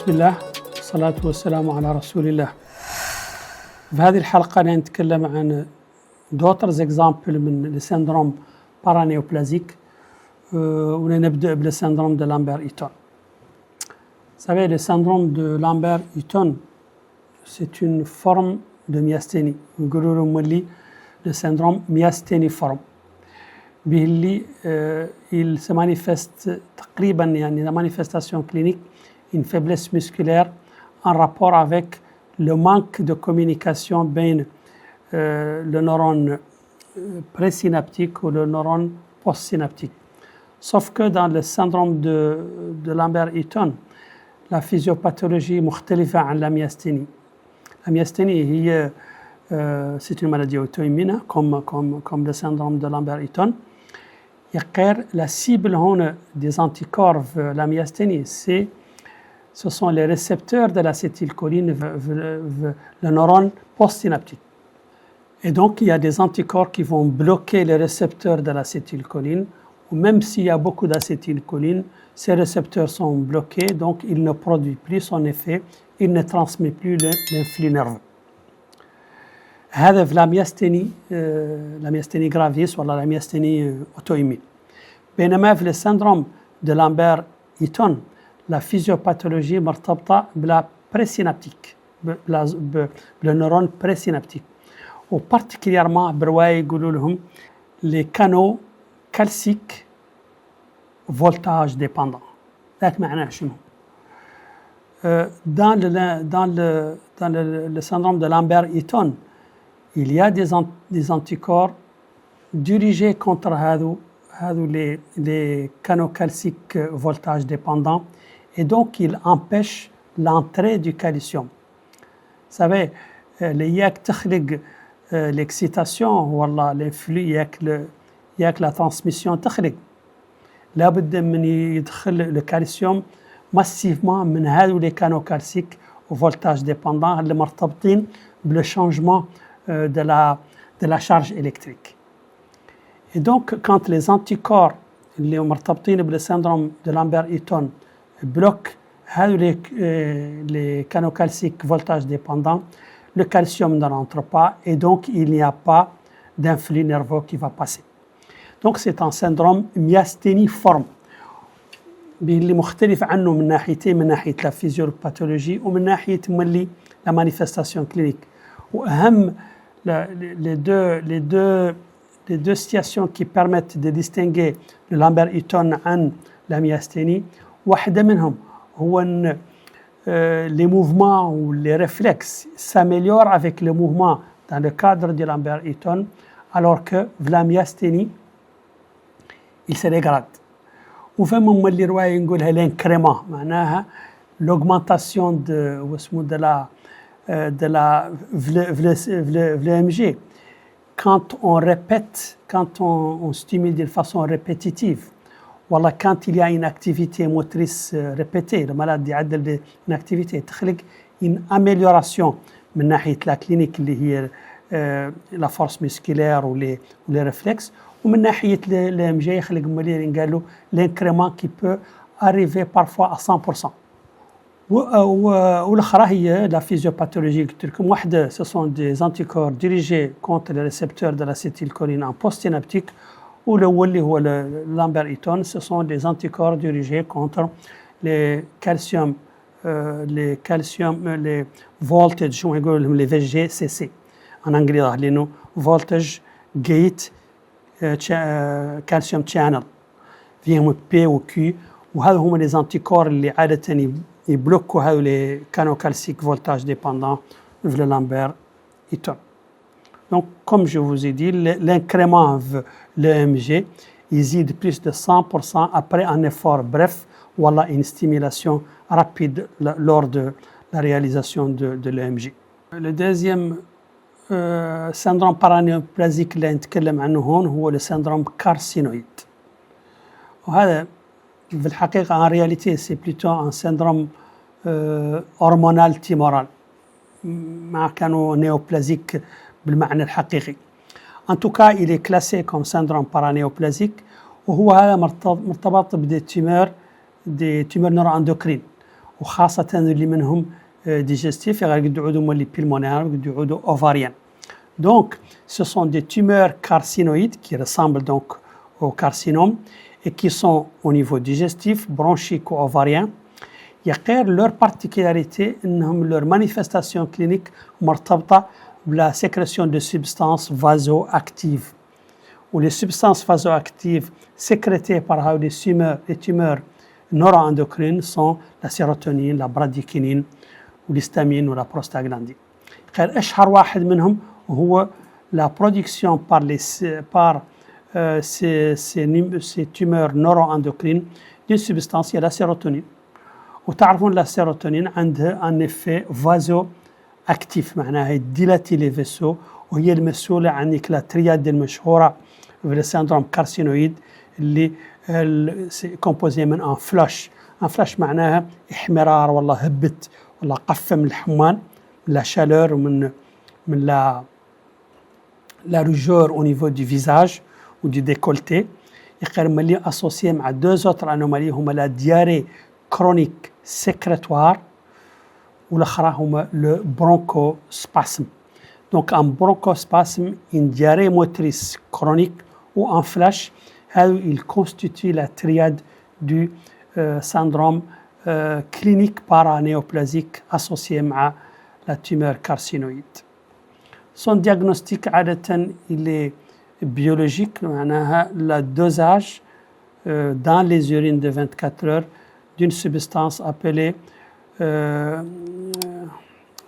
بسم الله والصلاة والسلام على رسول الله. في هذه الحلقة نتكلم عن d'autres exemples من السندروم paranéoplasique ونبدأ بالسندروم de Lambert-Eaton. Vous savez, le syndrome de Lambert-Eaton, c'est une forme de myasthénie. Le syndrome myasthéniforme. Il se manifeste la manifestation clinique, une faiblesse musculaire en rapport avec le manque de communication entre le neurone présynaptique ou le neurone postsynaptique. Sauf que dans le syndrome de Lambert-Eaton, la physiopathologie مختلفة عن la myasthénie. La myasthénie, c'est une maladie auto-immune comme le syndrome de Lambert-Eaton. La cible des anticorps, la myasthénie, ce sont les récepteurs de l'acétylcholine, le neurone postsynaptique. Et donc, il y a des anticorps qui vont bloquer les récepteurs de l'acétylcholine, ou même s'il y a beaucoup d'acétylcholine, ces récepteurs sont bloqués, donc il ne produit plus son effet, il ne transmet plus l'influx nerveux. هذا في la myasthénie gravis ولا la myasthénie auto-immune. بينما في le syndrome de Lambert-Eaton, la physiopathologie مرتبطة بلا présynaptique, le neurone présynaptique. Ou particulièrement برواية يقولوا لهم les canaux calciques voltage dépendant. ذات معناه شنو؟ Dans le syndrome de Lambert-Eaton, il y a des anticorps dirigés contre les canaux calciques voltage dépendants et donc ils empêchent l'entrée du calcium. Vous savez, l'excitation ولا l'influx ياك la transmission تخلق لابد من يدخل الكالسيوم massivement من هذو les canaux calciques au voltage dépendant اللي مرتبطين بالchangement de la charge électrique. Et donc, quand les anticorps اللي مرتبطين بالsyndrome de Lambert-Eaton bloquent les canaux calciques voltage dépendant, le calcium ne rentre pas et donc il n'y a pas d'influx nerveux qui va passer. Donc c'est un syndrome myasthéniforme اللي مختلف عنه من ناحيتين، من ناحية la physiopathologie ومن ناحية مولي la manifestation clinique. وأهم les deux situations qui permettent de distinguer le Lambert-Eaton عن la myasthénie، واحدة منهم هو أن les mouvements ou les réflexes s'améliorent avec le mouvement dans le cadre de Lambert-Eaton, alors que la myasthénie il se dégrade. وفهم اللي رواية نقولها l'incrément معناها l'augmentation de la VMG. Quand on répète, quand on stimule de façon répétitive, voilà, quand il y a une activité motrice répétée, le malade يعدل une activité تخلق une amélioration من ناحية la clinique اللي هي la force musculaire ou les réflexes, ومن ناحية l'MG يخلق مليين قالوا l'incrément qui peut arriver parfois à 100%. والأخرى هي la physiopathologie قلت لكم واحدة ce sont des anticorps dirigés contre les récepteurs de l'acétylcholine en postsynaptique, والأول اللي هو Lambert-Eaton ce sont des anticorps dirigés contre les voltage يقولوا لهم les VGCC en anglais لأنه voltage gate calcium channel فيهم P و Q، وهذا هم les anticorps اللي عادة يبلوكوا هذو les canaux calciques voltage dépendant في le Lambert-Eaton. Donc, comme je vous ai dit, l'incrément de l'EMG يزيد plus de 100% après un effort bref ou une stimulation rapide lors de la réalisation de l'EMG. Le deuxième syndrome paranéoplasique اللي نتكلم عنه هون هو le syndrome carcinoïde. وهذا في الحقيقة en réalité c'est plutôt un syndrome hormonal tumoral ما كانوا néoplasique بالمعنى الحقيقي. En tout cas, il est classé comme syndrome paranéoplasique وهو هذا مرتبط des tumeurs neuroendocrines. وخاصة اللي منهم digestifs يقدروا يعودوا مولي pulmonaires يقدروا يعودوا ovariens. Donc, ce sont des tumeurs carcinoïdes qui ressemblent donc au carcinome et qui sont au niveau digestif, bronchique ou ovarien. Leur particularité, leur manifestation clinique مرتبطة بلا sécrétion de substances vasoactives. Ou les substances vasoactives sécrétées par les tumeurs neuroendocrines sont la sérotonine, la bradykinin, ou l'histamine ou la prostaglandine. أشهر واحد منهم هو la production par ces tumeurs neuroendocrines d'une substance qui est la sérotonine. وتعرفون la sérotonine عندها un effet vasoactif معناها dilater les vaisseaux وهي المسؤولة عن la triade المشهورة في le syndrome carcinoïde اللي composé من un flush. Un flush معناها احمرار والله هبت والله قفة من الحمان من la chaleur ومن la rougeur au niveau du visage ou du décolleté. يقدر associé مع deux autres anomalies هما la diarrhée chronique sécrétoire والأخرى هما le bronchospasme. Donc un bronchospasme, une diarrhée motrice chronique ou un flash, il constitue la triade du syndrome clinique paranéoplasique associé à la tumeur carcinoïde. Son diagnostic عادة il est biologique, le dosage dans les urines de 24 heures d'une substance appelée le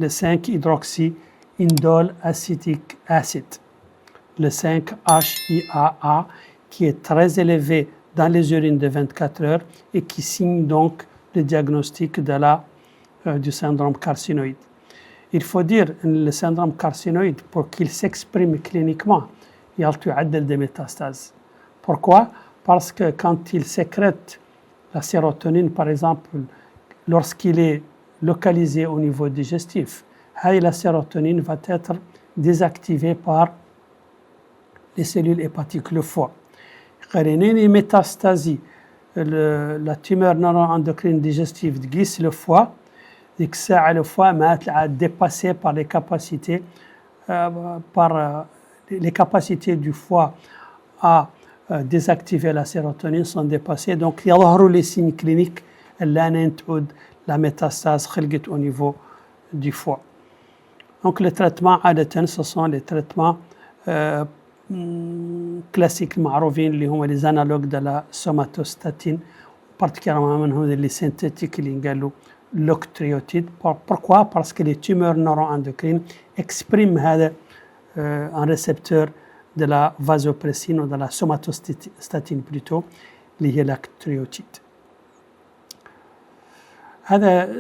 5-hydroxyindole acetic acid, le 5-HIAA, qui est très élevé dans les urines de 24 heures et qui signe donc le diagnostic du syndrome carcinoïde. Il faut dire que le syndrome carcinoïde, pour qu'il s'exprime cliniquement, il y a des métastases. Pourquoi? Parce que quand il sécrète la sérotonine, par exemple, lorsqu'il est localisé au niveau digestif, la sérotonine va être désactivée par les cellules hépatiques, le foie. Les métastases, la tumeur neuroendocrine digestive glisse le foie, et que ça, le foie est dépassé par les capacités, les capacités du foie à désactiver la sérotonine sont dépassées. Donc, il y a les signes cliniques, la métastase au niveau du foie. Donc, les traitements ce sont les traitements classiques معروفين اللي هم les analogues de la somatostatine, particulièrement les synthétiques اللي قالوا l'octreotide. Pourquoi? Parce que les tumeurs neuroendocrines expriment un récepteur de la vasopressine ou de la somatostatine plutôt, اللي هي l'octreotide.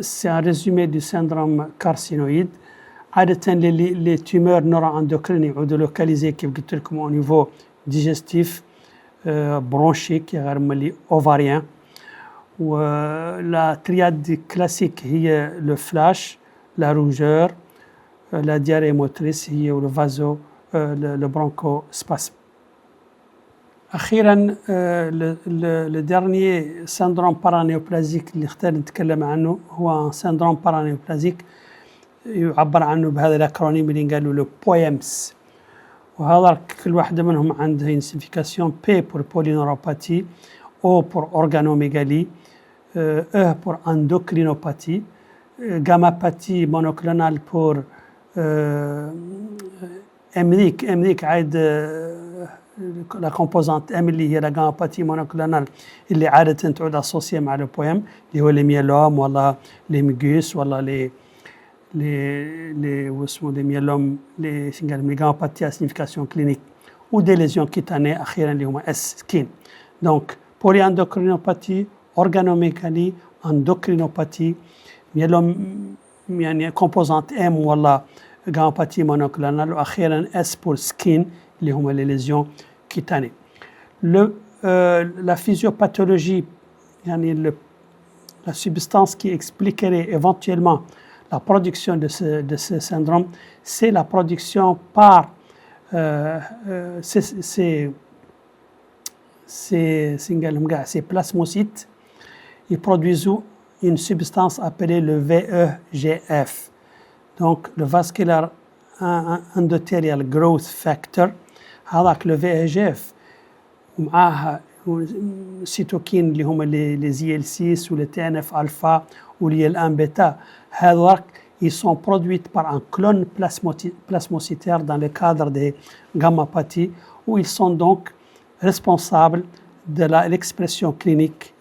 C'est un résumé du syndrome carcinoïde. عادة les tumeurs neuroendocrines يعودوا localisées كيف قلت لكم au niveau digestif, bronchique غير ملي ovarien. La triade classique هي le flash, la rougeur, la diarrhée motrice هي le bronchospasme. أخيرا le dernier syndrome paranéoplasique اللي اختار نتكلم عنه هو un syndrome paranéoplasique يعبر عنه بهذا الأكرونيم اللي قالوا له POEMS. وهذا كل واحدة منهم عندها une signification P pour polyneuropathie, O pour organomégalie, E pour endocrinopathie, gammapathie monoclonale pour MNIC عاد la composante M اللي هي la gammapathie monoclonale اللي عادة تعود associée مع le POEM اللي هو les myélomes ولا les mégus ولا les myélomes, les gammapathie à signification clinique ou des lésions cutanées أخيرا اللي هما skin. Donc polyendocrinopathie, organomégalie, endocrinopathie, myélome يعني composante M ولا gammapathie monoclonale وأخيرا S pour skin اللي هما les lésions cutanées. La physiopathologie يعني la substance qui expliquerait éventuellement la production de ce syndrome, c'est la production par ces plasmocytes. Ils produisent une substance appelée le VEGF. Donc le Vascular Endothelial Growth Factor. هذاك le VEGF ومعاها cytokines اللي هم les IL6 ou les TNF alpha ou les IL1 bêta. هذاك ils sont produits par un clone plasmocytaire dans le cadre des gammapathies où ils sont donc responsables de l'expression clinique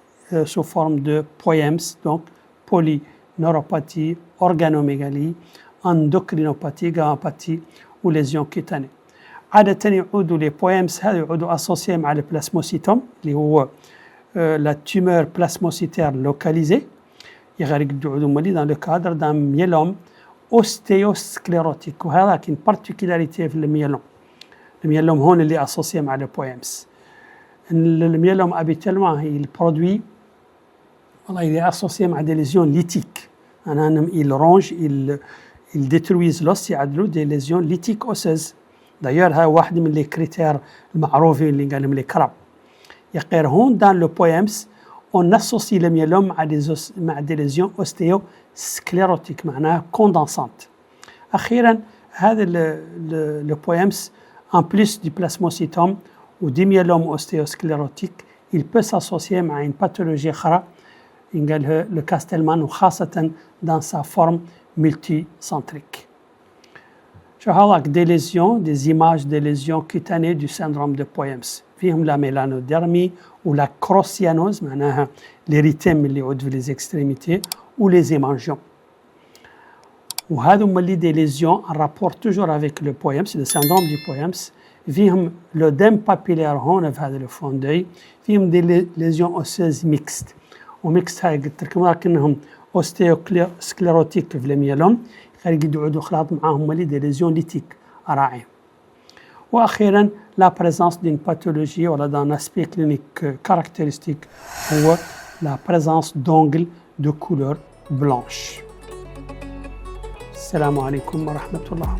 sous forme de POEMS, donc polyneuropathie, organomégalie, endocrinopathie, gammapathie ou lésions cutanées. عادة يعودوا les POEMS هذا يعودوا associés مع البلاسموسيتوم اللي هو la tumeur plasmocytaire localisée. يعودوا dans le cadre d'un myélome ostéosclérotique وهذا une particularité في الميلوم. الميلوم هون اللي associé مع le POEMS. Le myélome habituellement il produit il est associé مع des lésions lytiques. Il ronge, il détruisent l'os يعدلوا des lésions lytiques osseuses. D'ailleurs هذا واحد من les critères المعروفين اللي قالهم لي كرب. يقير هون dans le POEMS on associe le myélome à des lésions ostéosclérotiques معناها condensantes. أخيرا هذا le POEMS en plus du plasmocytome ou du myélome ostéosclérotique il peut s'associer مع une pathologie أخرى ينقالها le Castelman وخاصة dans sa forme multicentrique. شو هذاك des lésions, des images des lésions cutanées du syndrome de POEMS. فيهم la mélanodermie ou la crocyanose معناها l'érythème اللي يعود في les extrémités ou les hémangiomes. وهذو ملي des lésions en rapport toujours avec le POEMS, le syndrome du POEMS. فيهم l'œdème papillaire هون في هذا الفون دوي. فيهم des lésions osseuses mixtes. وميكست هاي قلت لكم لكنهم اوستيوسكليروتيك في الميلوم يقعدوا يعودوا خلاط معاهم ملي دي ليزيون ليتيك أراعي. واخيرا لا بريزانس دين باثولوجي ولا دان اسبي كلينيك كاركتيرستيك هو لا بريزانس دونغل دو كولور بلانش. السلام عليكم ورحمة الله.